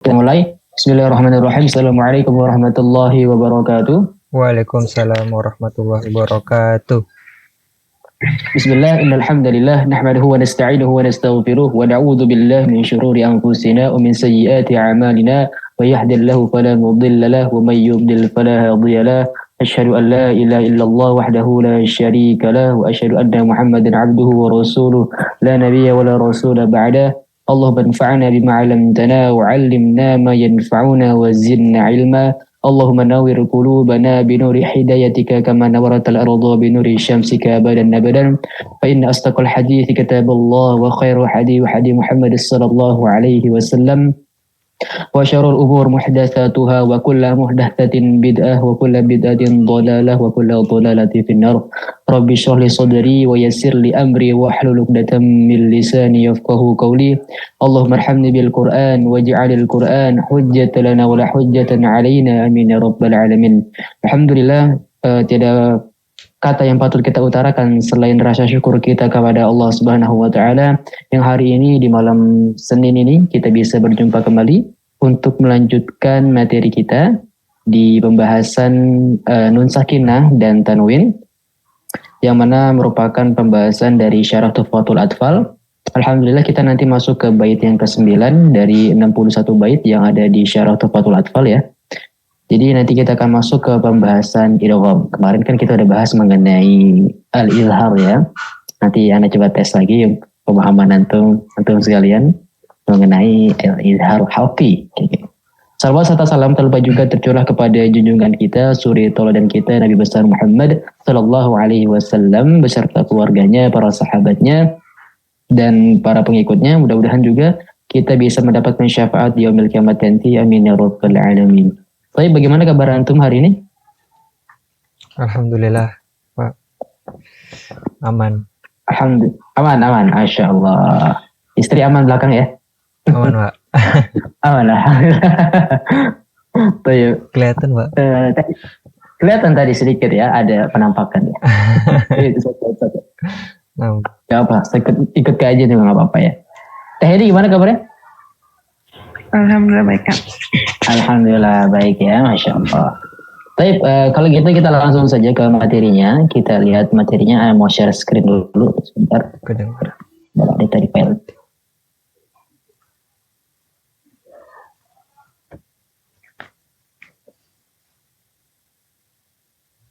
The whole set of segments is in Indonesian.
Kita mulai. Bismillahirrahmanirrahim. Assalamualaikum warahmatullahi wabarakatuh. Waalaikumsalam warahmatullahi wabarakatuh. Bismillah, innal hamdalillah nahmaduhu wa nasta'inuhu wa nastaghfiruh wa na'udzu billahi min shururi anfusina wa min sayyiati a'malina wa yahdihillahu fala mudilla lahu wa may yudlil fala hadiya lahu. Asyhadu an la ilaha illallah wahdahu la syarika lahu wa asyhadu anna Muhammadan 'abduhu wa rasuluh la nabiyya wa la rasula ba'dah. اللهم انفعنا بما علمتنا وعلمنا ما ينفعنا وزدنا علما اللهم نور قلوبنا بنور هدايتك كما نورت الأرض بنور شمسك أبدا أبدا فإن أصدق الحديث كتاب الله وخير الحديث حديث محمد صلى الله عليه وسلم وشر الأمور محدثاتها وكل محدثة بدعة وكل بدعة ضلالة وكل ضلالة في النار رب اشرح لي صدري ويسر لي أمري واحلل عقدة من لساني يفقهوا قولي اللهم ارحمني بالقرآن واجعل القرآن حجة لنا ولا حجة علينا آمين يا رب العالمين. Alhamdulillah, tidak kata yang patut kita utarakan selain rasa syukur kita kepada Allah Subhanahu wa taala yang hari ini di malam Senin ini kita bisa berjumpa kembali untuk melanjutkan materi kita di pembahasan Nun Sakinah dan Tanwin yang mana merupakan pembahasan dari Syarah Tuhfatul Atfal. Alhamdulillah kita nanti masuk ke bait yang ke-9 dari 61 bait yang ada di Syarah Tuhfatul Atfal ya. Jadi nanti kita akan masuk ke pembahasan idgham. Kemarin kan kita udah bahas mengenai al-izhar ya. Nanti Anda coba tes lagi pemahaman antum sekalian mengenai al-izhar halqi. Salawat serta salam terlupa juga tercurah kepada junjungan kita, suri tauladan kita Nabi besar Muhammad sallallahu alaihi wasallam beserta keluarganya, para sahabatnya dan para pengikutnya. Mudah-mudahan juga kita bisa mendapatkan syafaat di yaumil kiamat nanti. Amin ya rabbal alamin. Baik, bagaimana kabar antum hari ini? Alhamdulillah, Pak. Aman. Aman. Masya Allah. Istri aman belakang ya? Aman, Pak. Aman lah. Kelihatan, Pak. Kelihatan tadi sedikit ya, ada penampakan ya. Gak apa, ikut ke aja juga gak apa-apa ya. Teh Hedi gimana kabarnya? Alhamdulillah baik Kak. Alhamdulillah baik ya, Masya Allah. Baik, kalau gitu kita langsung saja ke materinya. Kita lihat materinya, mau share screen dulu sebentar. Kedengar. Baru tadi file.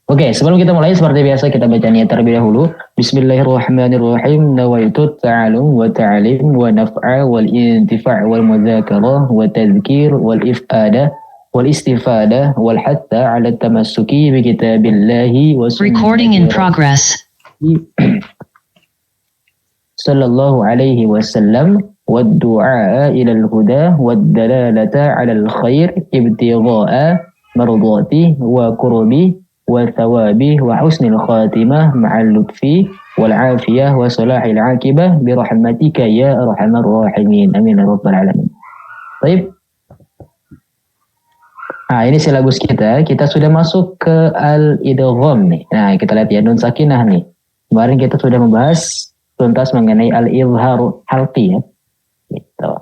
Oke, sebelum kita mulai seperti biasa kita baca niat terlebih dahulu. Bismillahirrahmanirrahim. Nawaitu ta'alum wa ta'alim wa naf'a wal intifa' wal mudzakarah wa tadhkir wal if'adah wal istifadah wal hatta 'ala tamassuki bi kitabillahi wa sunnati. Recording in progress. Sallallahu alaihi wasallam wa du'a ila al-huda wa dalalata 'ala al-khair ibtigha'a mardati wa qurbi وثوابه وحسن الخاتمة مع اللطف والعافية وصلاح العاقبة برحمتك يا أرحم الراحمين آمين يا رب العالمين. Baik. Nah, ini silabus kita sudah masuk ke al-idgham nih. Nah, kita lihat ya Nun Sakinah nih. Kemarin kita sudah membahas tuntas mengenai al-izhar halqi ya. Gitu.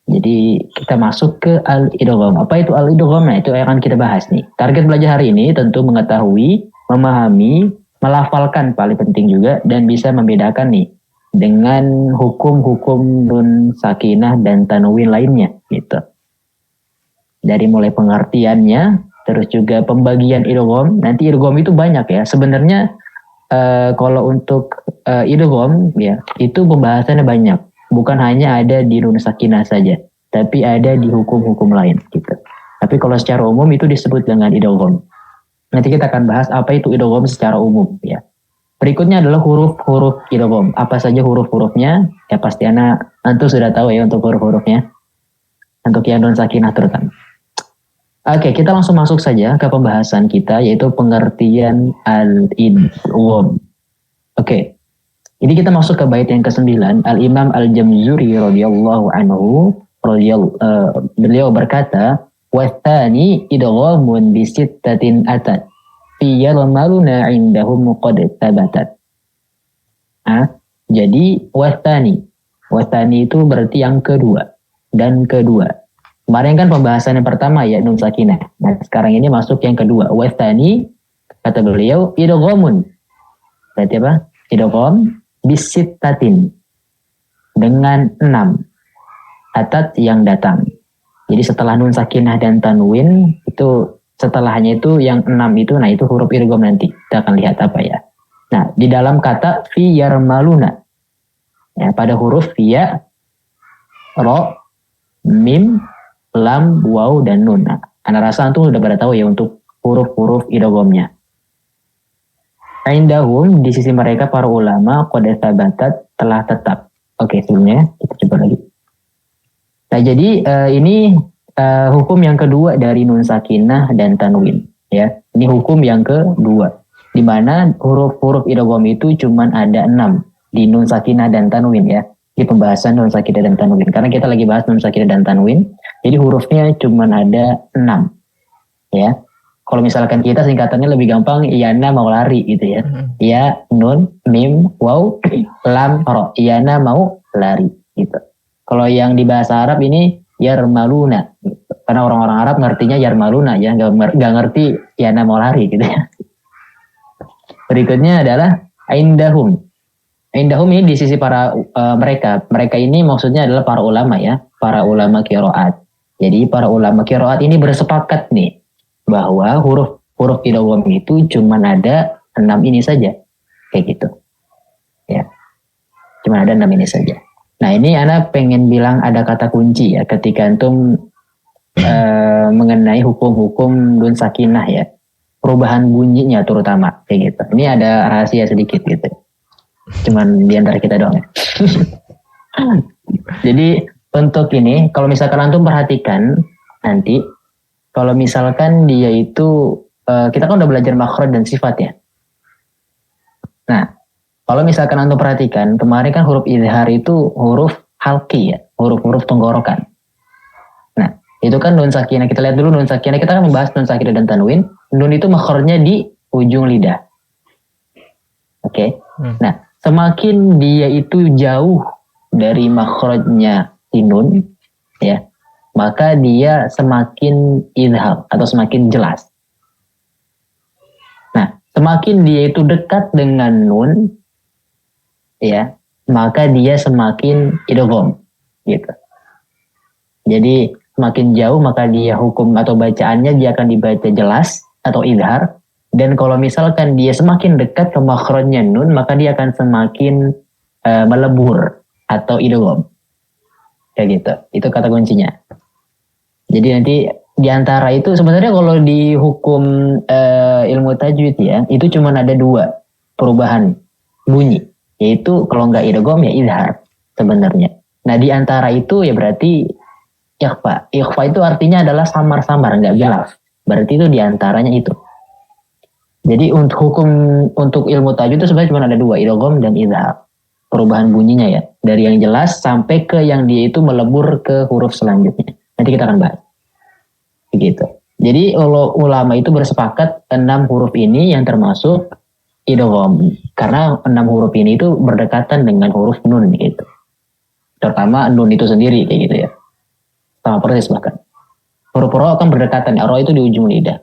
Jadi kita masuk ke al-idgham. Apa itu al-idgham? Nah, itu yang akan kita bahas nih. Target belajar hari ini tentu mengetahui, memahami, melafalkan paling penting juga dan bisa membedakan nih dengan hukum-hukum nun sakinah dan tanwin lainnya gitu. Dari mulai pengertiannya, terus juga pembagian idgham. Nanti idgham itu banyak ya. Sebenarnya kalau untuk idgham ya, itu pembahasannya banyak. Bukan hanya ada di nun sakinah saja, tapi ada di hukum-hukum lain gitu. Tapi kalau secara umum itu disebut dengan idgham. Nanti kita akan bahas apa itu idgham secara umum ya. Berikutnya adalah huruf-huruf idgham. Apa saja huruf-hurufnya? Ya pasti antum sudah tahu ya untuk huruf-hurufnya. Untuk yang nun sakinah terutama. Oke, kita langsung masuk saja ke pembahasan kita yaitu pengertian al-idgham. Oke. Jadi kita masuk ke bait yang ke-9. Al-Imam Al-Jamzuri radhiyallahu anhu beliau berkata, "Wa tsani idghamun bi sittatin atat fi yalmaluna 'indahum qad tabatat." Jadi wa tsani itu berarti yang kedua dan kedua. Kemarin kan pembahasan yang pertama ya nun sakinah. Nah, sekarang ini masuk yang kedua. Wastani, kata beliau, idghamun. Berarti apa? Idgham bisittatin. Dengan 6. Atat yang datang. Jadi setelah nun sakinah dan tanwin, itu setelahnya itu yang 6 itu, nah itu huruf idgham nanti. Kita akan lihat apa ya. Nah, di dalam kata fi yarmaluna. Ya, pada huruf ya, ro, mim, lam, waw, dan nun. Nah, Anda rasa antum udah pada tahu ya untuk huruf-huruf idghamnya. Indahum, di sisi mereka para ulama qad tsabatat, telah tetap. Oke, sebelumnya kita coba lagi. Nah, jadi ini hukum yang kedua dari nun sakinah dan tanwin. Ya, ini hukum yang kedua. Di mana huruf-huruf idgham itu cuman ada 6 di nun sakinah dan tanwin ya. Di pembahasan nun sakinah dan tanwin. Karena kita lagi bahas nun sakinah dan tanwin. Jadi hurufnya cuma ada 6. Ya. Kalau misalkan kita singkatannya lebih gampang, Iyana mau lari gitu ya. Ya, nun, mim, waw, lam, ro. Iyana mau lari gitu. Kalau yang di bahasa Arab ini yarmaluna. Gitu. Karena orang-orang Arab ngertinya yarmaluna ya. Gak ngerti Iyana mau lari gitu ya. Berikutnya adalah indahum. Indahum ini di sisi para mereka. Mereka ini maksudnya adalah para ulama ya. Para ulama qiraat. Jadi para ulama qiraat ini bersepakat nih. Bahwa huruf idgham itu cuma ada 6 ini saja. Kayak gitu. Ya. Cuma ada 6 ini saja. Nah ini Ana pengen bilang ada kata kunci ya. Ketika antum mengenai hukum-hukum nun sakinah ya. Perubahan bunyinya terutama. Kayak gitu. Ini ada rahasia sedikit gitu. Cuman di antara kita doang ya. Jadi untuk ini kalau misalkan antum perhatikan nanti kalau misalkan dia itu kita kan udah belajar makhraj dan sifat ya. Nah, kalau misalkan antum perhatikan kemarin kan huruf izhar itu huruf halqi ya, huruf-huruf tenggorokan. Nah, itu kan nun sakinah. Kita lihat dulu nun sakinah. Kita kan membahas nun sakinah dan tanwin. Nun itu makhrajnya di ujung lidah. Oke. Nah, semakin dia itu jauh dari makhrajnya nun ya, maka dia semakin izhar atau semakin jelas. Nah, semakin dia itu dekat dengan nun ya, maka dia semakin idgham gitu. Jadi semakin jauh maka dia hukum atau bacaannya dia akan dibaca jelas atau izhar. Dan kalau misalkan dia semakin dekat ke makhrajnya nun, maka dia akan semakin melebur atau idgham. Kayak gitu. Itu kata kuncinya. Jadi nanti di antara itu sebenarnya kalau di hukum ilmu tajwid ya, itu cuma ada 2 perubahan bunyi. Yaitu kalau nggak idgham ya izhar sebenarnya. Nah di antara itu ya berarti ikhfa. Ikhfa itu artinya adalah samar-samar, nggak jelas. Berarti itu di antaranya itu. Jadi untuk ilmu tajwid itu sebenarnya cuma ada 2, idgham dan izhar. Perubahan bunyinya ya, dari yang jelas sampai ke yang dia itu melebur ke huruf selanjutnya. Nanti kita akan bahas. Begitu. Jadi ulama itu bersepakat 6 huruf ini yang termasuk idgham. Karena 6 huruf ini itu berdekatan dengan huruf nun gitu. Terutama nun itu sendiri kayak gitu ya. Sama persis bahkan. Huruf ro kan berdekatan, ro itu di ujung lidah.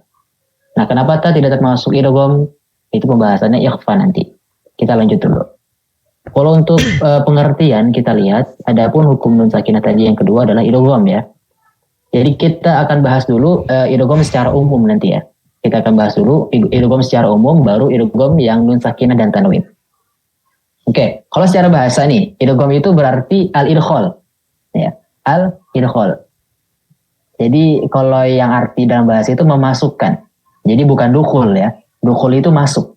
Nah, kenapa tidak termasuk idgham? Itu pembahasannya ikhfa nanti. Kita lanjut dulu. Kalau untuk pengertian kita lihat, adapun hukum nun sakinah tadi yang kedua adalah idgham ya. Jadi kita akan bahas dulu idgham secara umum nanti ya. Kita akan bahas dulu idgham secara umum, baru idgham yang nun sakinah dan tanwin. Oke, kalau secara bahasa nih, idgham itu berarti al-idkhal. Ya, al-idkhal. Jadi kalau yang arti dalam bahasa itu memasukkan. Jadi bukan dukhul ya. Dukhul itu masuk.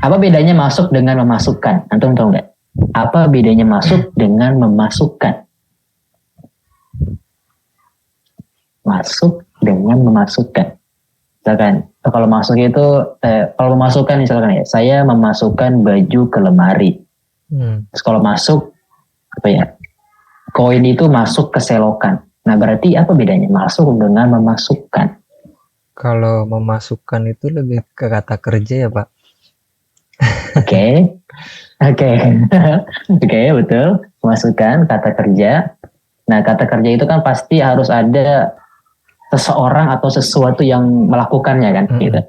Apa bedanya masuk dengan memasukkan? Antum tahu nggak? Apa bedanya masuk dengan memasukkan? Masuk dengan memasukkan. Misalkan kalau masuk itu kalau memasukkan misalkan ya, saya memasukkan baju ke lemari. Terus kalau masuk apa ya? Koin itu masuk ke selokan. Nah, berarti apa bedanya masuk dengan memasukkan? Kalau memasukkan itu lebih ke kata kerja ya Pak. Oke, betul. Memasukkan kata kerja. Nah, kata kerja itu kan pasti harus ada seseorang atau sesuatu yang melakukannya kan, gitu.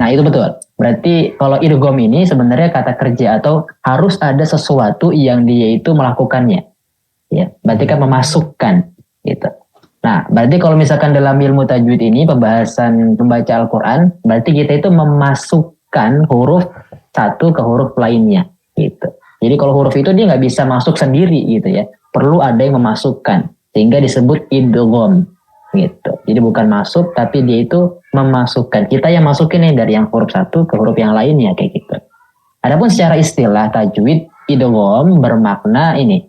Nah, itu betul. Berarti kalau idgham ini sebenarnya kata kerja atau harus ada sesuatu yang dia itu melakukannya. Ya, berarti kan memasukkan gitu. Nah, berarti kalau misalkan dalam ilmu tajwid ini pembahasan pembaca Al-Qur'an, berarti kita itu memasukkan huruf satu ke huruf lainnya gitu. Jadi kalau huruf itu dia nggak bisa masuk sendiri gitu ya. Perlu ada yang memasukkan sehingga disebut idgham gitu. Jadi bukan masuk tapi dia itu memasukkan. Kita yang masukin nih dari yang huruf satu ke huruf yang lainnya kayak gitu. Adapun secara istilah tajwid idgham bermakna ini.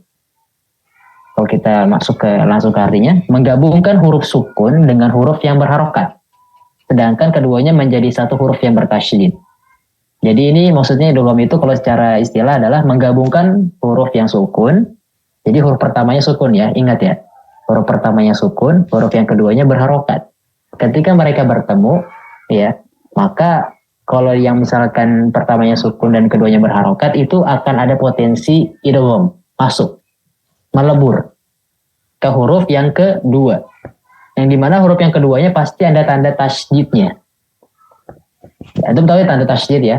Kalau kita masuk langsung ke artinya, menggabungkan huruf sukun dengan huruf yang berharokat. Sedangkan keduanya menjadi satu huruf yang bertasydid. Jadi ini maksudnya idgham itu kalau secara istilah adalah menggabungkan huruf yang sukun. Jadi huruf pertamanya sukun ya, ingat ya. Huruf pertamanya sukun, huruf yang keduanya berharokat. Ketika mereka bertemu, ya, maka kalau yang misalkan pertamanya sukun dan keduanya berharokat, itu akan ada potensi idgham masuk, melebur ke huruf yang kedua. Yang dimana huruf yang keduanya pasti ada tanda tasydidnya. Ya, itu tahu ya tanda tasydid ya.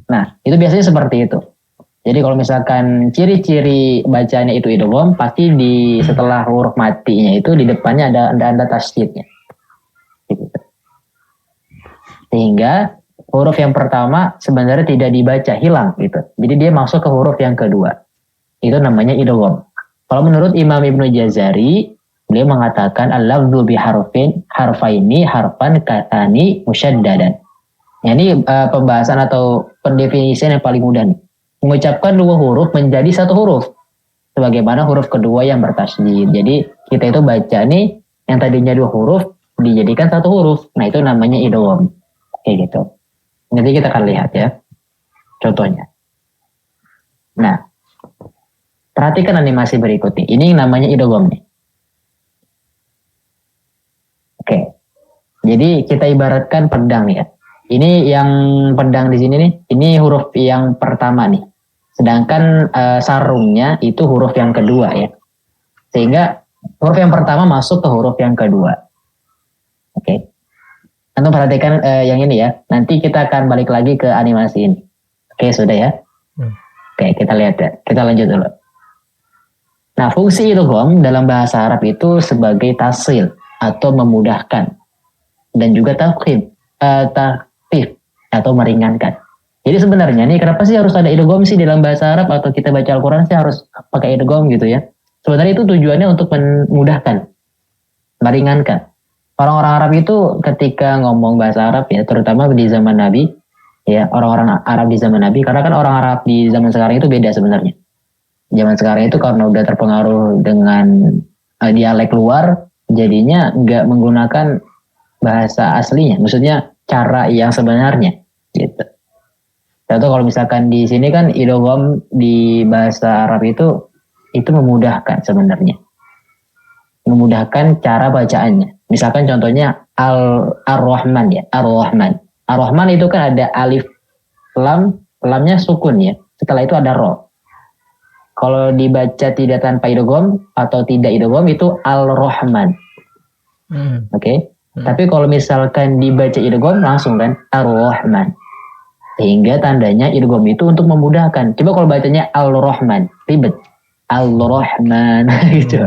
Nah, itu biasanya seperti itu. Jadi kalau misalkan ciri-ciri bacanya itu idgham, pasti di setelah huruf matinya itu di depannya ada tanda tasydidnya. Gitu. Sehingga huruf yang pertama sebenarnya tidak dibaca, hilang gitu. Jadi dia masuk ke huruf yang kedua. Itu namanya idgham. Kalau menurut Imam Ibnu Jazari, beliau mengatakan al-lafdzu bi harfaini harfan katani musyaddadan. Ya, ini pembahasan atau pendefinisian yang paling mudah nih. Mengucapkan dua huruf menjadi satu huruf. Sebagaimana huruf kedua yang bertasydid. Jadi kita itu baca nih yang tadinya dua huruf dijadikan satu huruf. Nah, itu namanya idgham. Kayak gitu. Nanti kita akan lihat ya contohnya. Nah, perhatikan animasi berikutnya. Ini namanya idgham nih. Oke. Jadi kita ibaratkan pedang ya. Ini yang pedang di sini nih, ini huruf yang pertama nih. Sedangkan sarungnya itu huruf yang kedua ya. Sehingga huruf yang pertama masuk ke huruf yang kedua. Oke. Antum perhatikan yang ini ya. Nanti kita akan balik lagi ke animasi ini. Oke, sudah ya. Oke, kita lihat ya. Kita lanjut dulu. Nah, fungsi idgham dalam bahasa Arab itu sebagai tasil atau memudahkan dan juga takhfif atau meringankan. Jadi sebenarnya nih kenapa sih harus ada idgham sih dalam bahasa Arab atau kita baca Al-Quran sih harus pakai idgham gitu ya? Sebenarnya itu tujuannya untuk memudahkan, meringankan. Orang-orang Arab itu ketika ngomong bahasa Arab ya, terutama di zaman Nabi, ya orang-orang Arab di zaman Nabi, karena kan orang Arab di zaman sekarang itu beda sebenarnya. Zaman sekarang itu karena udah terpengaruh dengan dialek luar, jadinya nggak menggunakan bahasa aslinya, maksudnya cara yang sebenarnya gitu. Contoh kalau misalkan di sini kan idgham di bahasa Arab itu memudahkan sebenarnya, memudahkan cara bacaannya. Misalkan contohnya Ar-Rahman ya, Ar-Rahman. Ar-Rahman itu kan ada alif lam, lamnya sukun ya. Setelah itu ada ro. Kalau dibaca tidak tanpa idgham atau tidak idgham itu Al-Rahman. Oke. Tapi kalau misalkan dibaca idgham langsung kan Ar-Rahman. Sehingga tandanya idgham itu untuk memudahkan. Coba kalau bacanya Al-Rahman, ribet. Al-Rahman gitu.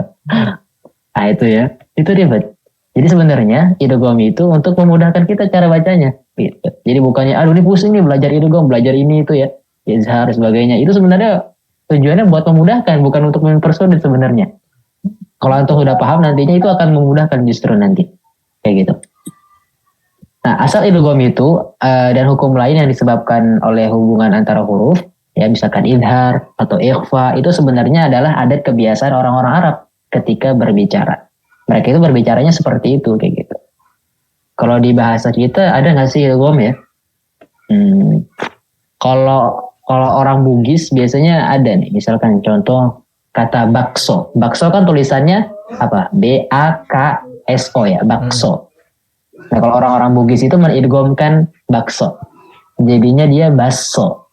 Nah itu ya, itu ribet. Jadi sebenarnya idgham itu untuk memudahkan kita cara bacanya. Gitu. Jadi bukannya aduh ini pusing nih belajar idgham, belajar ini itu ya. Izhar sebagainya. Itu sebenarnya tujuannya buat memudahkan, bukan untuk mempersulit sebenarnya. Kalau antum sudah paham nantinya itu akan memudahkan justru nanti. Kayak gitu. Nah, asal idgham itu dan hukum lain yang disebabkan oleh hubungan antara huruf, ya misalkan idhar atau ikhfa, itu sebenarnya adalah adat kebiasaan orang-orang Arab ketika berbicara. Mereka itu berbicaranya seperti itu, kayak gitu. Kalau di bahasa kita ada nggak sih idgham ya? Kalau orang Bugis biasanya ada nih, misalkan contoh kata bakso. Bakso kan tulisannya apa? B-A-K-S-O ya, bakso. Nah kalau orang-orang Bugis itu mengidghamkan bakso. Jadinya dia baso.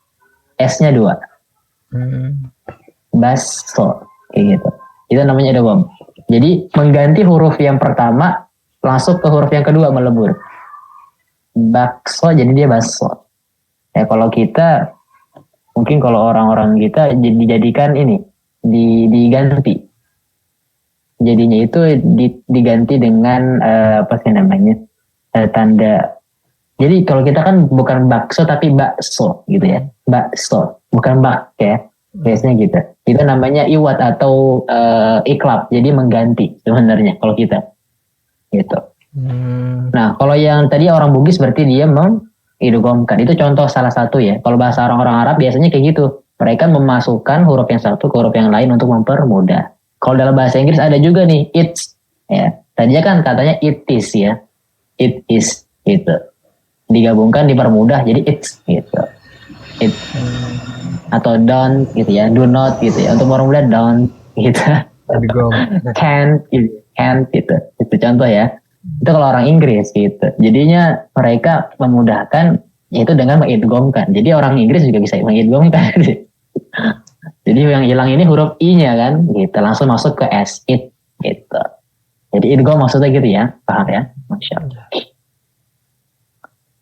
S-nya 2. baso, kayak gitu. Itu namanya idgham. Jadi mengganti huruf yang pertama langsung ke huruf yang kedua melebur. Bakso jadi dia baso. Ya kalau kita mungkin kalau orang-orang kita dijadikan ini diganti. Jadinya itu diganti dengan apa sih namanya? Tanda. Jadi kalau kita kan bukan bakso tapi bakso gitu ya. Bakso, bukan bak ya. Biasanya gitu. Itu namanya iwat atau iklab. Jadi mengganti sebenarnya kalau kita. Gitu. Nah, kalau yang tadi orang Bugis berarti dia mengidghamkan. Itu contoh salah satu ya. Kalau bahasa orang-orang Arab biasanya kayak gitu. Mereka memasukkan huruf yang satu ke huruf yang lain untuk mempermudah. Kalau dalam bahasa Inggris ada juga nih it's ya. Tadinya kan katanya it is ya. It is gitu. Digabungkan dipermudah jadi it's gitu. It atau don't gitu ya. Do not gitu ya. Untuk mempermudah don't gitu. Can't gitu. Itu contoh ya. Itu kalau orang Inggris gitu. Jadinya mereka memudahkan yaitu dengan mengidghamkan. Jadi orang Inggris juga bisa mengidghamkan. Jadi yang hilang ini huruf I-nya kan, gitu. Langsung masuk ke S, it, gitu. Jadi idgham maksudnya gitu ya, paham ya? Masya Allah.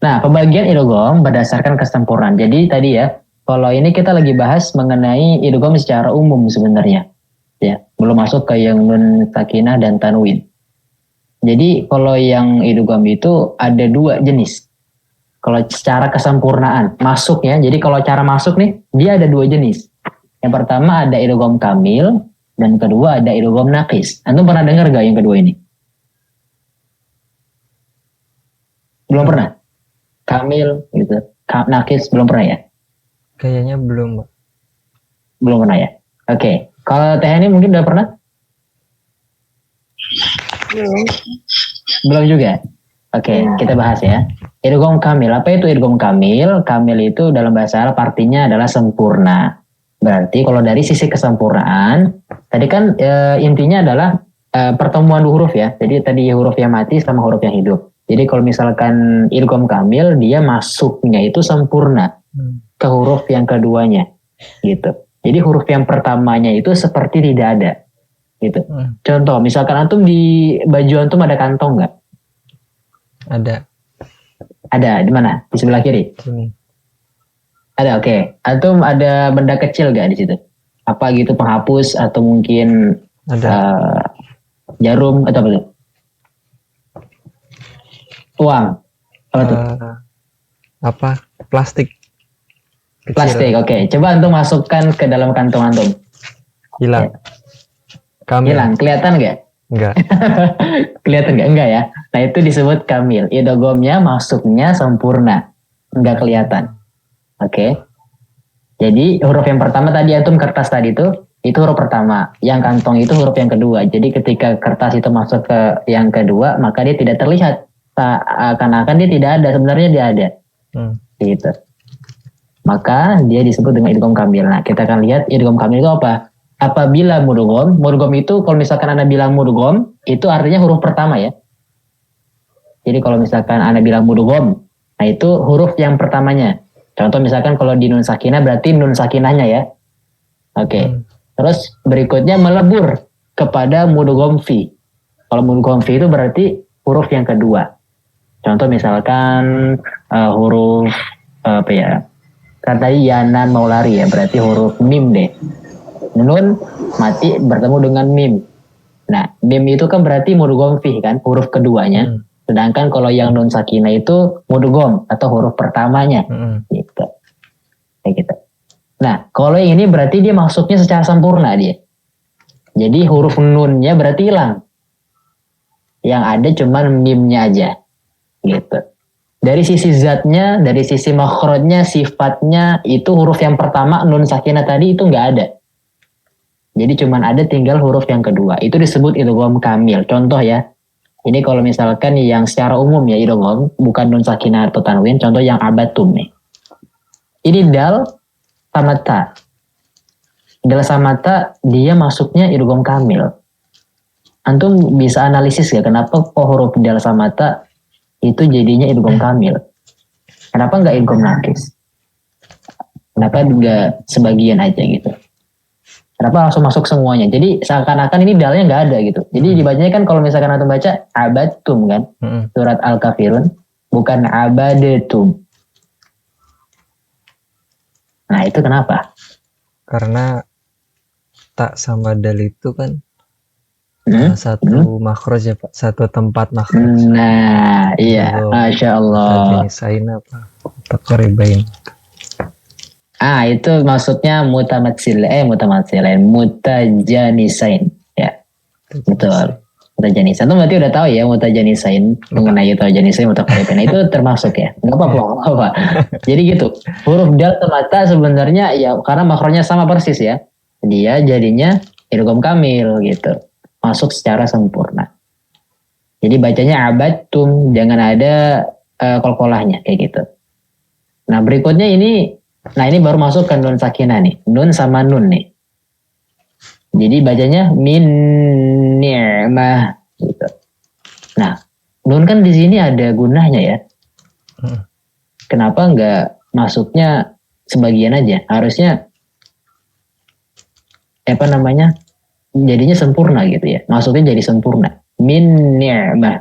Nah, pembagian idgham berdasarkan kesempurnaan. Jadi tadi ya, kalau ini kita lagi bahas mengenai idgham secara umum sebenarnya. Ya, belum masuk ke yang nun sakinah dan tanwin. Jadi kalau yang idgham itu ada dua jenis. Kalau secara kesempurnaan masuknya, jadi kalau cara masuk nih, dia ada dua jenis. Yang pertama ada idgham kamil dan kedua ada idgham naqis. Antum pernah dengar gak yang kedua ini? Belum pernah? Kamil gitu. Naqis belum pernah ya? Kayaknya belum, Mbak. Belum pernah ya? Oke. Kalau Teh ini mungkin udah pernah? Belum juga? Oke, kita bahas ya. Idgham kamil. Apa itu idgham kamil? Kamil itu dalam bahasa Arab artinya adalah sempurna. Berarti kalau dari sisi kesempurnaan, tadi kan intinya adalah pertemuan dua huruf ya. Jadi tadi huruf yang mati sama huruf yang hidup. Jadi kalau misalkan idgham kamil, dia masuknya itu sempurna ke huruf yang keduanya, gitu. Jadi huruf yang pertamanya itu seperti tidak ada, gitu. Contoh, misalkan antum di baju antum ada kantong nggak? Ada. Ada, di mana? Di sebelah kiri? Sini. Ada, oke. Antum ada benda kecil gak di situ? Apa gitu penghapus atau mungkin Ada. Jarum atau apa tuh? Uang. Apa tuh? Apa? Plastik. Kecil. Plastik, oke. Coba antum masukkan ke dalam kantong antum. Hilang. Kamil. Hilang, kelihatan gak? Enggak. Kelihatan gak? Enggak ya. Nah itu disebut kamil. Idghamnya masuknya sempurna. Enggak kelihatan. Oke. Jadi huruf yang pertama tadi antum kertas tadi itu huruf pertama. Yang kantong itu huruf yang kedua. Jadi ketika kertas itu masuk ke yang kedua, maka dia tidak terlihat. Seakan-akan dia tidak ada. Sebenarnya dia ada. Gitu. Maka dia disebut dengan idgham kamil. Nah kita akan lihat idgham kamil itu apa. Apabila mudgham itu kalau misalkan Anda bilang mudgham, itu artinya huruf pertama ya. Jadi kalau misalkan Anda bilang mudgham, nah itu huruf yang pertamanya. Contoh misalkan kalau di nun sakinah berarti nun sakinahnya ya. Oke. Terus berikutnya melebur kepada mudgham fi. Kalau mudgham fi itu berarti huruf yang kedua. Contoh misalkan huruf apa ya? Kan tadi Yana mau lari ya, berarti huruf mim deh. Nun mati bertemu dengan mim. Nah, mim itu kan berarti mudgham fi kan, huruf keduanya. Sedangkan kalau yang nun sakinah itu mudgham atau huruf pertamanya. Gitu. Kayak gitu. Nah, kalau yang ini berarti dia masuknya secara sempurna dia. Jadi huruf nunnya berarti hilang. Yang ada cuman mimnya aja. Gitu. Dari sisi zatnya, dari sisi makhrajnya, sifatnya, itu huruf yang pertama nun sakinah tadi itu nggak ada. Jadi cuman ada tinggal huruf yang kedua. Itu disebut idgham kamil. Contoh ya. Ini kalau misalkan yang secara umum ya idgham, bukan nun sakinah atau tanwin. Contoh yang abatum nih. Ini dal sama ta. Dal sama ta dia masuknya idgham kamil. Antum bisa analisis ya kenapa kok huruf dal sama ta itu jadinya idgham kamil. Kenapa nggak idgham naqis? Kenapa nggak sebagian aja gitu? Kenapa langsung masuk semuanya? Jadi seakan-akan ini dalnya nggak ada gitu. Jadi dibacanya kan kalau misalkan antum baca abadtum kan, surat Al-Kafirun, bukan abadetum. Nah itu kenapa? Karena tak sama dal itu kan satu makhraj ya Pak, satu tempat makhraj. Nah iya, Masya Allah. Mutajanissain apa? Taqribain. Itu maksudnya mutajanisain. Ya, betul. Mutajanisain. Itu berarti udah tahu ya mutajanisain mengenai mutajanisain mutaqaribin. Itu termasuk ya. Enggak apa-apa. Jadi gitu. Huruf dal semata sebenarnya ya karena makranya sama persis ya. Dia jadinya idgham kamil gitu. Masuk secara sempurna. Jadi bacanya abadtum, jangan ada kolkolahnya kayak gitu. Nah, berikutnya ini baru masuk ke nun sakinah nih. Nun sama nun nih. Jadi bacanya min ni'mah gitu. Nah, nun kan di sini ada gunahnya ya. Kenapa enggak masuknya sebagian aja? Harusnya jadinya sempurna gitu ya. Masuknya jadi sempurna. Min ni'mah.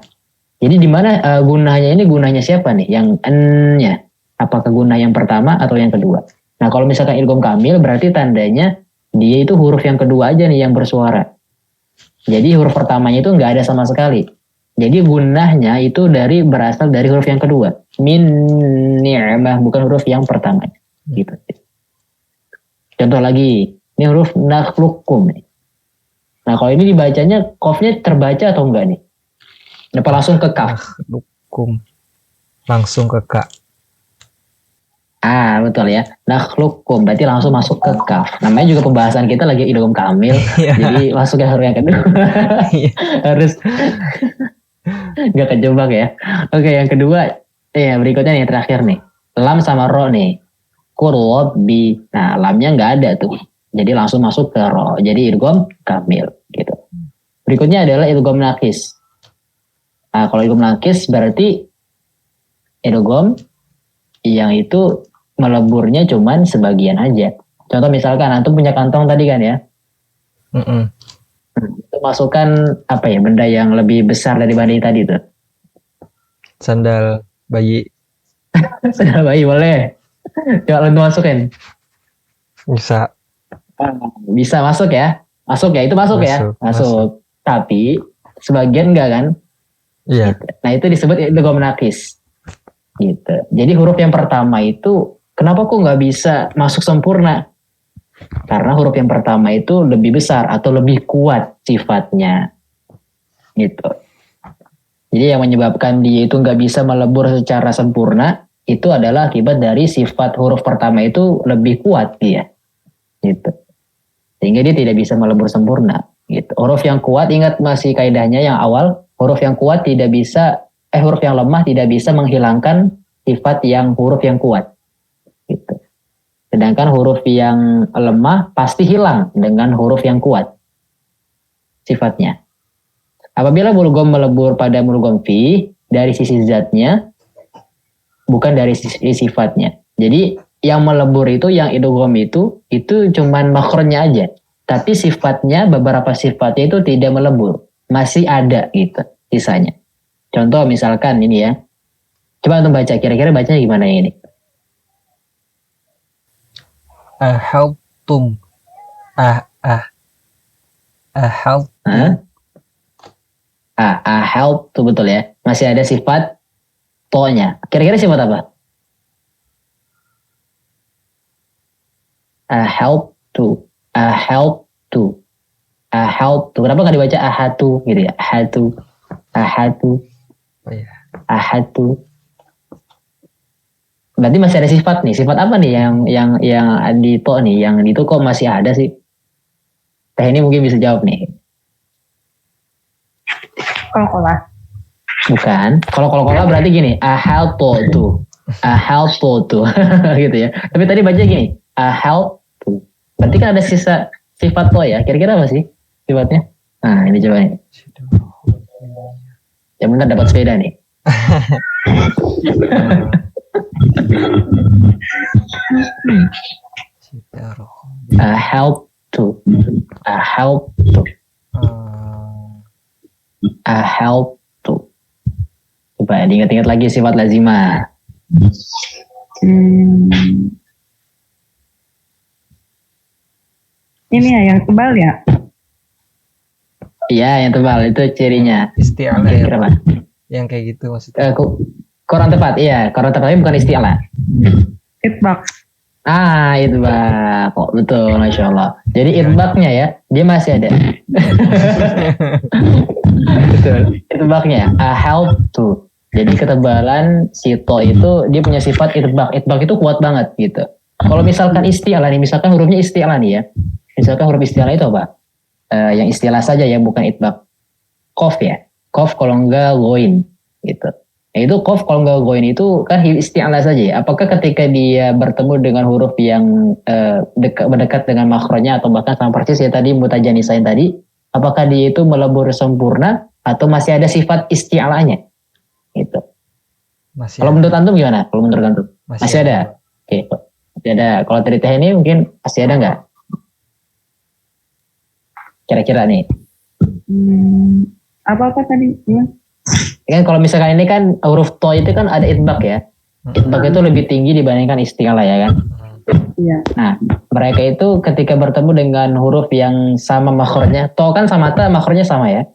Jadi di mana gunahnya ini gunahnya siapa nih? Yang n-nya. Apakah guna yang pertama atau yang kedua? Nah kalau misalkan idgham kamil berarti tandanya dia itu huruf yang kedua aja nih yang bersuara. Jadi huruf pertamanya itu nggak ada sama sekali. Jadi gunahnya itu berasal dari huruf yang kedua. Min ni'mah, bukan huruf yang pertama. Gitu. Contoh lagi, ini huruf nakhluqkum nih. Nah kalau ini dibacanya qafnya terbaca atau enggak nih? Apa langsung ke kaf? Nakhluqkum. Langsung ke ka. Betul ya. Nakhluqkum berarti langsung masuk ke kaf. Namanya juga pembahasan kita lagi idgham kamil. Jadi masuk ke huruf yang kedua. Harus gak kejebak ya. Oke, yang kedua berikutnya nih terakhir nih. Lam sama ro nih. Qurbi. Nah, lamnya nggak ada tuh. Jadi langsung masuk ke ro. Jadi idgham kamil gitu. Berikutnya adalah idgham naqis. Nah, kalau idgham naqis berarti idgham yang itu meleburnya cuman sebagian aja. Contoh misalkan antum punya kantong tadi kan ya. Itu masukkan benda yang lebih besar daripada yang tadi tuh. Sandal bayi. Sandal bayi boleh. Coba lu masukin. Bisa masuk ya. Masuk ya, itu masuk ya. Masuk. Tapi sebagian enggak kan? Iya. Gitu. Nah itu disebut idgham naqis. Gitu. Jadi huruf yang pertama itu kenapa kok nggak bisa masuk sempurna? Karena huruf yang pertama itu lebih besar atau lebih kuat sifatnya. Gitu. Jadi yang menyebabkan dia itu nggak bisa melebur secara sempurna itu adalah akibat dari sifat huruf pertama itu lebih kuat dia. Gitu. Sehingga dia tidak bisa melebur sempurna. Gitu. Huruf yang kuat, ingat masih kaidahnya yang awal, huruf yang kuat tidak bisa huruf yang lemah tidak bisa menghilangkan sifat yang huruf yang kuat. Gitu. Sedangkan huruf yang lemah pasti hilang dengan huruf yang kuat sifatnya. Apabila mulgham melebur pada mulgham fi dari sisi zatnya bukan dari sisi sifatnya. Jadi yang melebur itu yang idgham itu cuman makhrajnya aja. Tapi sifatnya beberapa sifatnya itu tidak melebur, masih ada gitu sisanya. Contoh misalkan ini ya. Coba untuk baca, kira-kira bacanya gimana ini? Ahaltum. Ahaltum. Help tuh betul ya. Masih ada sifat to-nya. Kira-kira sifat apa? Help to. Help to. Help to. Kenapa nggak dibaca ahatu gitu ya? Ahatu. Ahatu. Berarti masih ada sifat nih. Sifat apa nih yang di to nih? Yang di to kok masih ada sih? Teh ini mungkin bisa jawab nih. Kol-kolah. Bukan. Kalau kol-kolah berarti gini. Ahalto to. Gitu ya. Tapi tadi baca gini. Ahalto. Berarti kan ada sisa sifat to ya. Kira-kira apa sih sifatnya? Nah ini coba nih. Yang benar dapat sepeda nih. Help to. A help to. A help to. Coba diingat-ingat lagi sifat lazimah. Ini ya yang tebal ya? Iya, yang tebal itu cirinya. Isti'ala ya, Kira-kira apa? yang kayak gitu maksudnya. Kurang tepat, iya. Kurang tepatnya bukan isti'ala. Itbaq. Itbaq. Kok betul, Masya Allah. Jadi itbaqnya ya, dia masih ada. Betul. Itbaqnya, a help to. Jadi ketebalan si to itu dia punya sifat itbaq. Itbaq itu kuat banget gitu. Kalau misalkan isti'ala nih, misalkan hurufnya isti'ala nih ya. Misalkan huruf isti'ala itu apa? Yang istilah saja ya, bukan itbaq. Qaf ya. Qaf kalau enggak goin gitu. Itu qaf kalau enggak goin itu kan isti'ala saja ya. Apakah ketika dia bertemu dengan huruf yang berdekat dengan makhrajnya atau bahkan sama persis ya tadi mutajanisain tadi, apakah dia itu melebur sempurna atau masih ada sifat isti'alanya? Gitu. Kalau menurut antum gimana? Kalau menurut antum? Masih ada. Oke. Masih ada. Kalau dari teh ini mungkin masih ada enggak? Kira-kira nih. Apa tadi? Kan kalau misalkan ini kan huruf to itu kan ada itbaq ya. Itbaq itu lebih tinggi dibandingkan isti'ala ya kan. Iya. Nah, mereka itu ketika bertemu dengan huruf yang sama makhrajnya, to kan sama ta makhrajnya sama ya.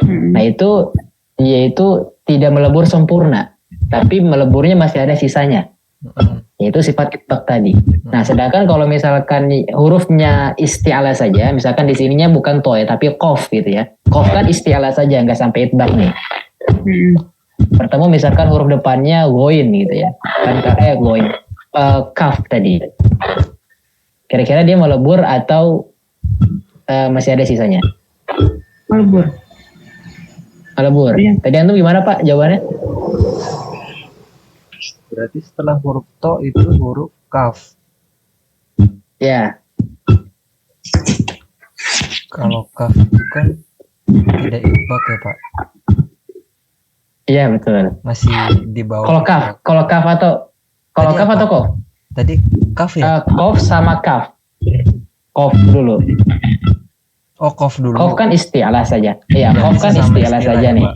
Nah itu dia itu tidak melebur sempurna, tapi meleburnya masih ada sisanya. Yaitu sifat itbaq tadi. Nah, sedangkan kalau misalkan hurufnya isti'ala saja, misalkan di sininya bukan to ya, tapi qaf gitu ya. Qaf kan isti'ala saja, nggak sampai itbaq nih. Bertemu misalkan huruf depannya goin gitu ya. Kan goin. Kaf tadi. Kira-kira dia melebur atau masih ada sisanya? Melebur. Melebur. Iya. Tadi antum gimana Pak jawabannya? Berarti setelah huruf to itu huruf kaf. Ya. Kalau kaf itu kan tidak itbaq ya Pak. Iya betul. Masih di bawah. Kalau kaf atau kof? Tadi kaf ya? Kof sama kaf. Kof dulu. Oh, kof dulu. Kof kan isti'alah saja. Iya, kof kan isti'alah saja nih.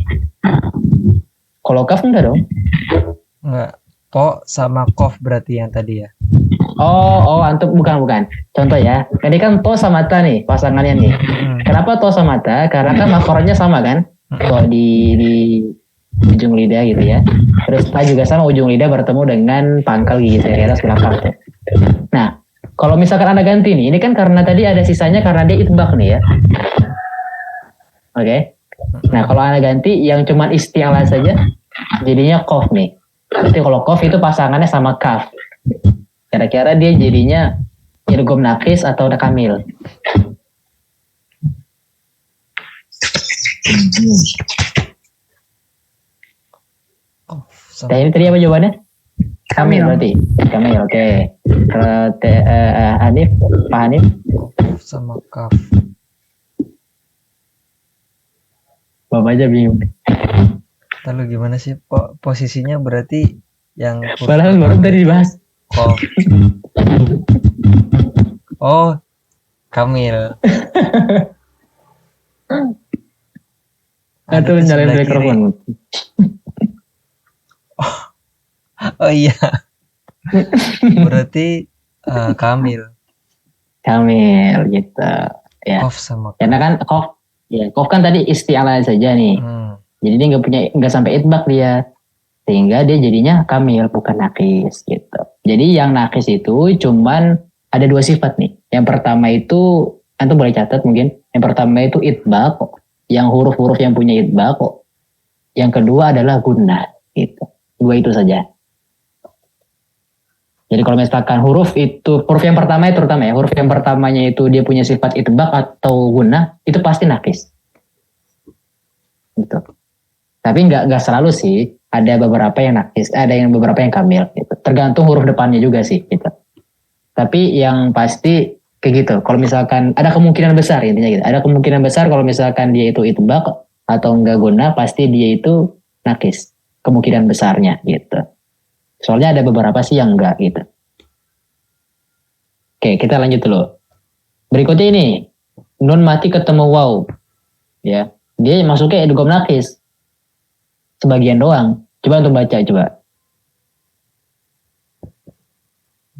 Kalau kaf enggak dong? Enggak. Po sama kof berarti yang tadi ya. Oh, antum bukan. Contoh ya. Tadi kan to sama ta nih pasangannya nih. Kenapa to sama ta? Karena kan makhrajnya sama kan? To di ujung lidah gitu ya. Terus ta juga sama, ujung lidah bertemu dengan pangkal gigi seri atas belakang tuh. Nah, kalau misalkan Anda ganti nih, ini kan karena tadi ada sisanya karena dia itbaq nih ya. Oke. Nah, kalau Anda ganti yang cuma isti'alah saja, jadinya qaf nih. Berarti kalau qaf itu pasangannya sama kaf. Kira-kira dia jadinya idgham naqis atau kamil? Nah, ini tadi apa jawabannya? Kamil berarti. Kamil, oke. Kalau Hanif, Pak Hanif? Sama kaf. Bapak aja bingung. Lalu gimana sih posisinya berarti yang Padahal baru tadi dibahas. Kof. Oh, kamil. Atau nyalain mikrofon. Oh iya. Berarti kamil. Kamil gitu. Ya. Kof sama kaf. Karena kan kof kan tadi isti'alah saja nih. Jadi dia nggak sampai itbaq dia. Sehingga dia jadinya kamil bukan naqis gitu. Jadi yang naqis itu cuman ada dua sifat nih. Yang pertama itu antum boleh catat mungkin. Yang pertama itu itbaq, yang huruf-huruf yang punya itbaq. Yang kedua adalah gunnah gitu. Dua itu saja. Jadi kalau misalkan huruf yang pertama itu terutama ya, huruf yang pertamanya itu dia punya sifat itbaq atau gunnah, itu pasti naqis. Gitu. Tapi nggak selalu sih, ada beberapa yang naqis, ada yang beberapa yang kamil. Gitu. Tergantung huruf depannya juga sih. Gitu. Tapi yang pasti kayak gitu. Kalau misalkan ada kemungkinan besar intinya gitu. Ada kemungkinan besar kalau misalkan dia itu itbaq atau enggak gunnah, pasti dia itu naqis. Kemungkinan besarnya gitu. Soalnya ada beberapa sih yang enggak gitu. Oke, kita lanjut dulu. Berikutnya ini. nun mati ketemu waw, ya, dia masuknya idgham nakis, sebagian doang. Coba untuk baca coba.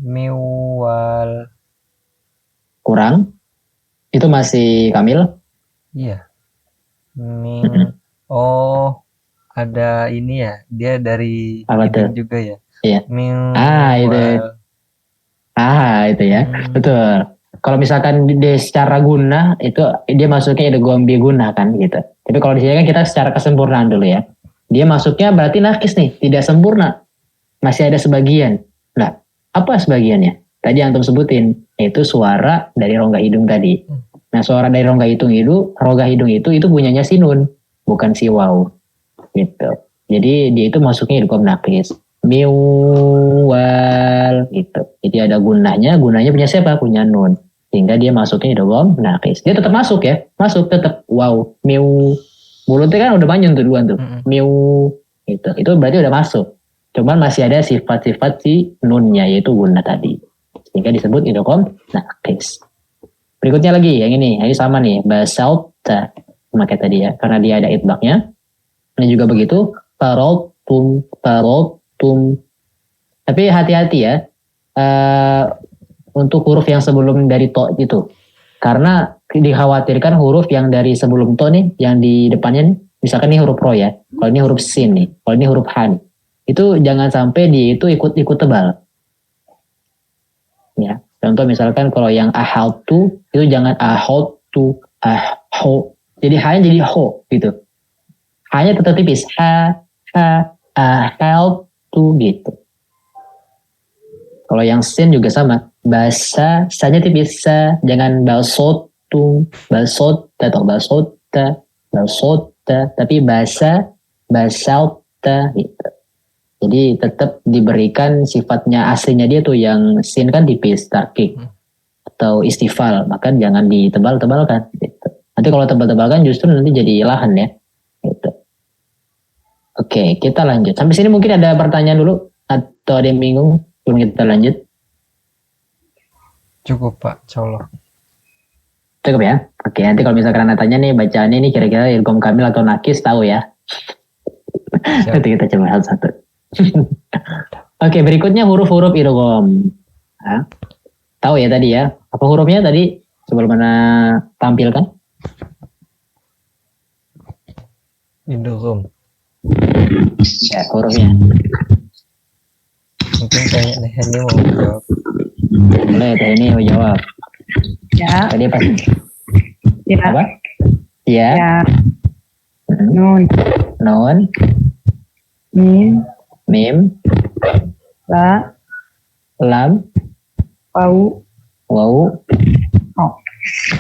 Miwal. Kurang. Itu masih Kamil? Iya. Oh, ada ini ya. Dia dari Apa tuh? juga ya. Iya. Itu ya. Betul. Kalau misalkan dia secara guna itu dia masuknya idgham bi guna kan gitu. Tapi kalau di sini kan kita secara kesempurnaan dulu ya. Dia masuknya berarti nakis nih, tidak sempurna. Masih ada sebagian. Nah, apa sebagiannya? Tadi antum sebutin, yaitu suara dari rongga hidung tadi. Nah, suara dari rongga hidung itu punyanya si nun, bukan si waw. Gitu. Jadi dia itu masuknya idgham nakis. Miwal gitu. Jadi ada gunanya punya siapa? Punya nun. Sehingga dia masuknya idgham nakis. Dia tetap masuk ya. Masuk tetap wow, miu. Mulutnya kan udah manyun tuh duluan tuh. Miu gitu. Itu berarti udah masuk. Cuman masih ada sifat-sifat si nunnya yaitu guna tadi. Sehingga disebut idgham nakis. Berikutnya lagi yang ini sama nih, basalta sama kayak tadi ya. Karena dia ada itbaqnya. Ini juga begitu. Parotum. Tapi hati-hati ya. Untuk huruf yang sebelum dari to itu. Karena dikhawatirkan huruf yang dari sebelum to nih, yang di depannya nih, misalkan ini huruf ro ya. Kalau ini huruf sin nih, kalau ini huruf ha nih. Itu jangan sampai dia itu ikut tebal. Ya, contoh misalkan kalau yang ahaltu itu jangan ahaltu, aho. Jadi ha-nya jadi ho gitu. Ha-nya tetap tipis, ahaltu gitu. Kalau yang sin juga sama. Bahasa saja tipis, jangan balsotum, balsota atau balsota, tapi basalta gitu. Jadi tetap diberikan sifatnya aslinya dia tuh yang sin kan tipis, tarkik atau istifal, maka jangan ditebal-tebalkan gitu. Nanti kalau tebal-tebalkan justru nanti jadi lahan ya. Gitu. Oke, kita lanjut. Sampai sini mungkin ada pertanyaan dulu atau ada yang bingung sebelum kita lanjut? Cukup Pak, insyaallah. Cukup ya. Oke, nanti kalau misalkan anda tanya nih bacaannya ini kira-kira idgham kamil atau nakis tahu ya. Nanti kita coba satu-satu. Oke, berikutnya huruf-huruf idgham. Nah, tahu ya tadi ya. Apa hurufnya tadi sebelum anda tampilkan? Idgham. Ya, hurufnya. Mungkin kayak Hani mau jawab. Boleh, Teh ini mau jawab. Ya. Tadi apa? Ya. Apa? Ya. Ya. Nun. Nun. Mim. La. Lam. Wau. Waw.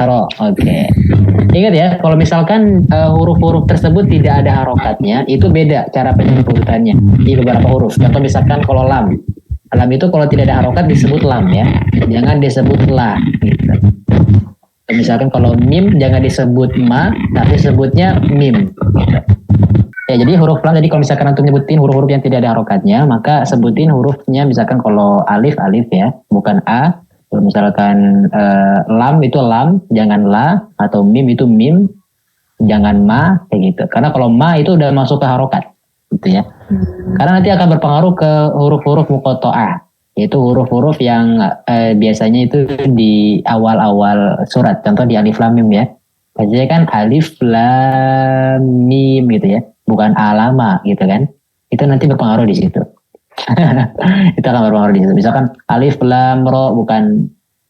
Ro. Oke. Ingat ya, kalau misalkan huruf-huruf tersebut tidak ada harokatnya, itu beda cara penyebutannya di beberapa huruf. Contoh misalkan kalau lam. Lam itu kalau tidak ada harokat disebut lam ya. Jangan disebut la gitu. Misalkan kalau mim jangan disebut ma, tapi sebutnya mim gitu. Ya jadi huruf lam, jadi kalau misalkan untuk nyebutin huruf-huruf yang tidak ada harokatnya, maka sebutin hurufnya misalkan kalau alif ya, bukan a. Kalau misalkan lam itu lam, jangan la, atau mim itu mim, jangan ma, kayak gitu. Karena kalau ma itu udah masuk ke harokat gitu ya. Karena nanti akan berpengaruh ke huruf-huruf muqatta'ah, yaitu huruf-huruf yang biasanya itu di awal-awal surat. Contoh di alif lam mim ya. Biasanya kan alif lam mim gitu ya, bukan alama gitu kan. Itu nanti berpengaruh di situ. Itu akan berpengaruh di situ. Misalkan alif lam ro bukan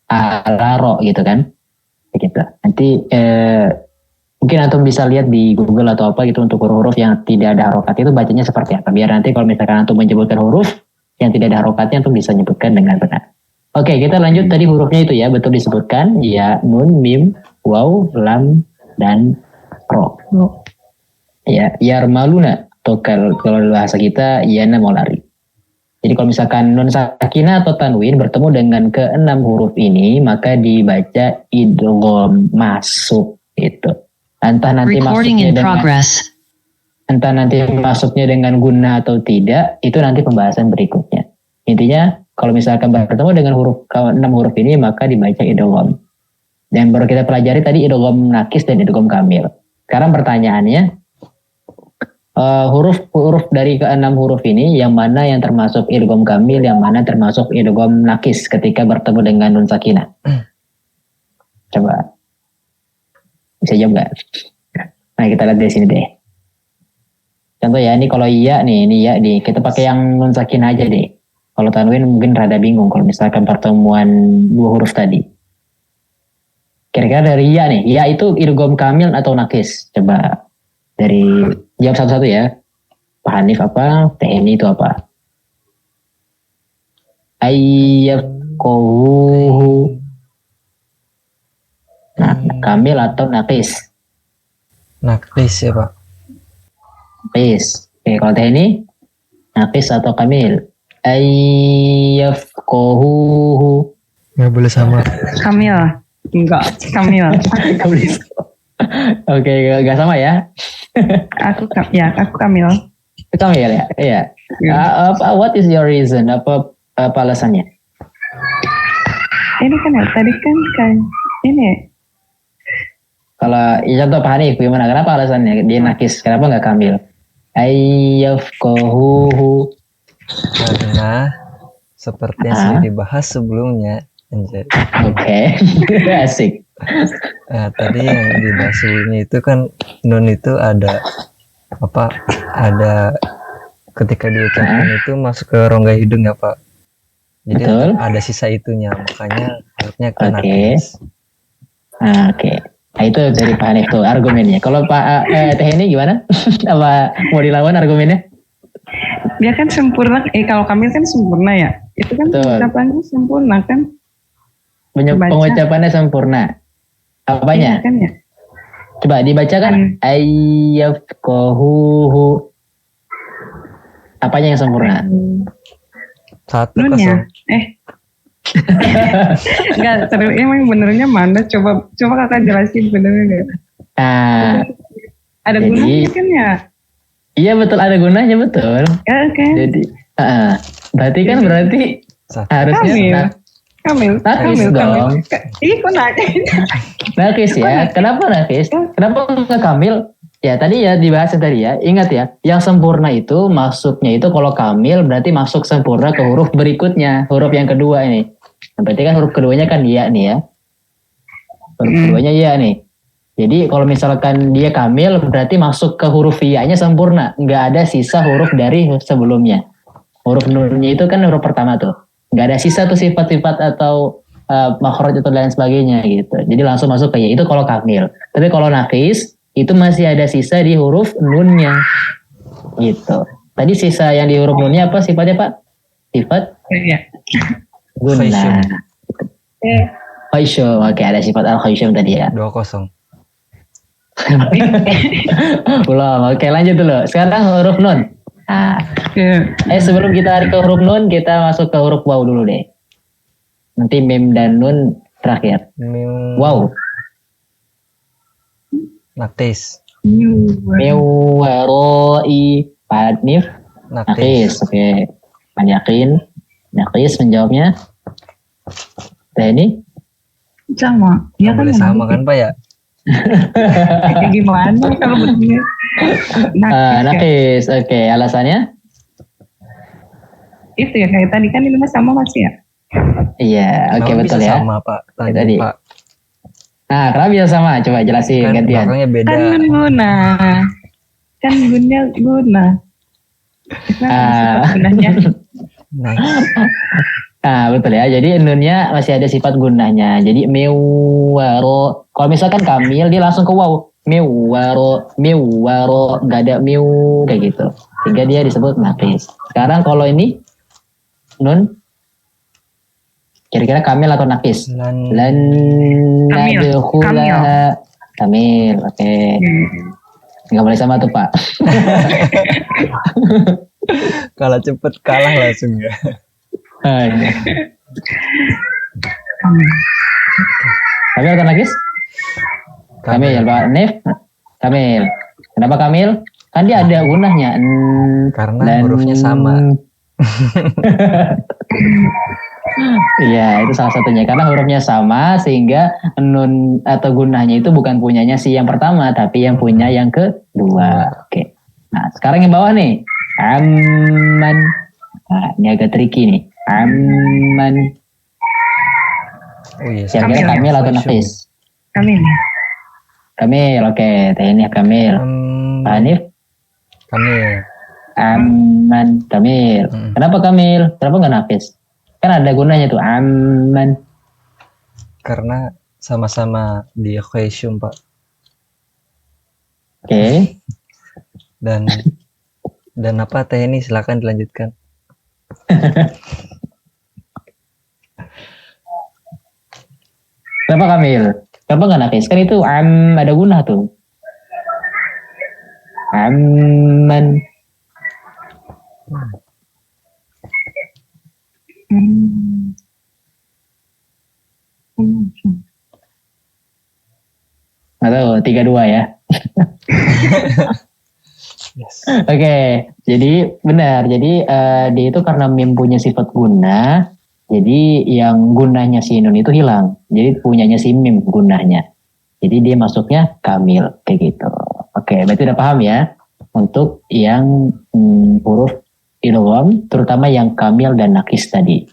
ala ro gitu kan. Gitu. Nanti mungkin antum bisa lihat di Google atau apa gitu untuk huruf-huruf yang tidak ada harokat itu bacanya seperti apa. Biar nanti kalau misalkan antum menyebutkan huruf yang tidak ada harokatnya antum bisa menyebutkan dengan benar. Oke, kita lanjut tadi hurufnya itu ya, betul disebutkan. Ya, nun, mim, waw, lam, dan ro. Ya, yarmaluna. Atau kalau bahasa kita, yana mau lari. Jadi kalau misalkan nun sakinah atau tanwin bertemu dengan keenam huruf ini, maka dibaca idgham masuk itu. Entah nanti masuknya dengan guna atau tidak, itu nanti pembahasan berikutnya. Intinya kalau misalkan bertemu dengan enam huruf ini, maka dibaca idgham. Dan baru kita pelajari tadi idgham nakis dan idgham kamil. Sekarang pertanyaannya, huruf dari keenam huruf ini yang mana yang termasuk idgham kamil, yang mana termasuk idgham nakis ketika bertemu dengan nun sakinah? Coba bisa jawab nggak? Nah kita lihat di sini deh. Contoh ya, ini kalau iya nih, ini ya nih, kita pakai yang nun sakinah aja deh. Kalau tanwin mungkin rada bingung kalau misalkan pertemuan dua huruf tadi. Kira-kira dari iya nih, iya itu idgham kamil atau nakis? Coba dari jawab satu-satu ya. Pak Hanif apa? TNI itu apa? Ayyafqahuhu. Nah, kamil atau nakis? Nakis ya Pak. Nakis. Oke, kalau TNI nakis atau kamil? Ayyafqahuhu. Nggak boleh sama. Kamil. Enggak, Kamil. Oke, gak sama ya? Aku Kamil. Kamil ya? Iya. What is your reason? Apa alasannya? Ini kan ya, tadi kan ini. Kalau contoh Pak Hanif, gimana? Kenapa alasannya? Dia nakis, kenapa nggak kamil? Ayyafqahuhu. Karena seperti yang sudah dibahas sebelumnya. Oke. Asik. Nah, tadi yang dibahas sebelumnya itu kan nun itu ada apa? Ada ketika diucapkan itu masuk ke rongga hidung ya Pak. Jadi Betul. ada sisa itunya, makanya harusnya ke Oke. nakis. Oke. Nah, itu dari Pak Hanif tuh argumennya. Kalau Pak Teh ini gimana? Apa mau dilawan argumennya? Dia kan sempurna. Kalau Kamil kan sempurna ya. Itu kan Betul. ucapannya sempurna kan. Pengucapannya sempurna. Apanya? Iya kan ya. Coba dibacakan. Ayyafqahuhu. Apanya yang sempurna? 1-0. Nunnya. Enggak, terus emang benernya mana? Coba kakak jelasin benernya enggak? Nah, Ada jadi- gunanya kan ya? iya betul, ada gunanya betul. Oke. Jadi, berarti kan harusnya Kamil. nakis dong. Iya kok nakis? Nakis ya. Kenapa nakis? Kenapa nggak kamil? Ya tadi ya dibahas tadi ya. Ingat ya, yang sempurna itu masuknya itu kalau kamil berarti masuk sempurna ke huruf berikutnya, huruf yang kedua ini. Berarti kan huruf keduanya kan iya nih ya. Huruf keduanya iya nih. Jadi kalau misalkan dia kamil berarti masuk ke huruf iya-nya sempurna, nggak ada sisa huruf dari sebelumnya. Huruf nunnya itu kan huruf pertama tuh, nggak ada sisa tuh sifat-sifat atau makhraj atau lain sebagainya gitu. Jadi langsung masuk ke ya, itu kalau kamil. Tapi kalau nakis itu masih ada sisa di huruf nunnya gitu. Tadi sisa yang di huruf nunnya apa sifatnya Pak? Sifat Iya. guna. Khaysyum. Oke, ada sifat al-khaysyum tadi ya. 2-0. Belum. Oke, lanjut dulu. Sekarang huruf nun. Nah, sebelum kita ke huruf nun, kita masuk ke huruf waw dulu deh. Nanti mim dan nun terakhir. Mim. Waw. Nakis. Mewaroi Padnif. Nakis. Oke. Pan yakin. Nakis menjawabnya. Teh ini? Sama. Ya kan boleh sama kan Pak ya? Gimana kalau begini? Nakis. Oke. Alasannya? Itu ya kayak tadi kan ini sama masih ya? Iya. Oke, betul ya. Sama Pak. Tadi. Pak. Nah, kenapa bisa sama? Coba jelasin Kan gantian. belakangnya beda. Kan guna. Kan guna. Gunanya. Nah, betul ya. Jadi nunnya masih ada sifat gunanya. Jadi mewaro. Kalau misalkan kamil dia langsung ke waw. Mewaro, nggak ada mew kayak gitu. Sehingga dia disebut nakis. Sekarang kalau ini nun kira-kira kamil atau nakis? Lan nadkhulaha. Kamil. Oke. Nggak boleh sama tuh Pak. Kalau cepet kalah langsung ya. Kamil atau nakis? Kamil Pak Nif. Kamil. Kenapa Kamil? Kan dia ada gunahnya. Karena hurufnya sama. Iya, itu salah satunya karena hurufnya sama sehingga nun atau gunahnya itu bukan punyanya si yang pertama tapi yang punya yang kedua. Oke. Nah, sekarang yang bawah nih. Aman. Nah, ini agak tricky nih. Aman. Oh iya, Kira-kira Kamil. Kamil atau Nafis? Kamil. Kamil, oke. Tehnya Kamil. Pak Hanif? Kamil. Aman. Kamil. Kenapa Kamil? Kenapa nggak Nafis? Kan ada gunanya tuh. Aman. Karena sama-sama di equation, Pak. Oke. Dan apa teh ini silakan dilanjutkan. Kenapa Kamil? Kenapa nggak Nafis? Kan itu ada guna tuh. Aman. Atau 3-2 ya. Yes. Oke, jadi benar. Jadi dia itu karena mim punya sifat guna, jadi yang gunanya si nun itu hilang. Jadi punyanya si mim gunanya. Jadi dia masuknya kamil kayak gitu. Oke, berarti udah paham ya untuk yang huruf idgham, terutama yang kamil dan nakis tadi.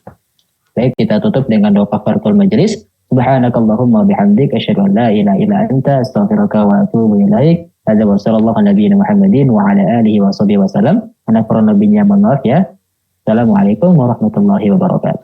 Baik, kita tutup dengan doa kafaratul majelis. Subhanakallahumma bihamdik asyhadu an la ilaha illa anta astaghfiruka wa atubu ilaik. Hadza wa sallallahu ala nabiyina Muhammadin wa ala alihi wa sahbihi wasallam. Ana kurang lebihnya mohon maaf ya. Assalamualaikum warahmatullahi wabarakatuh.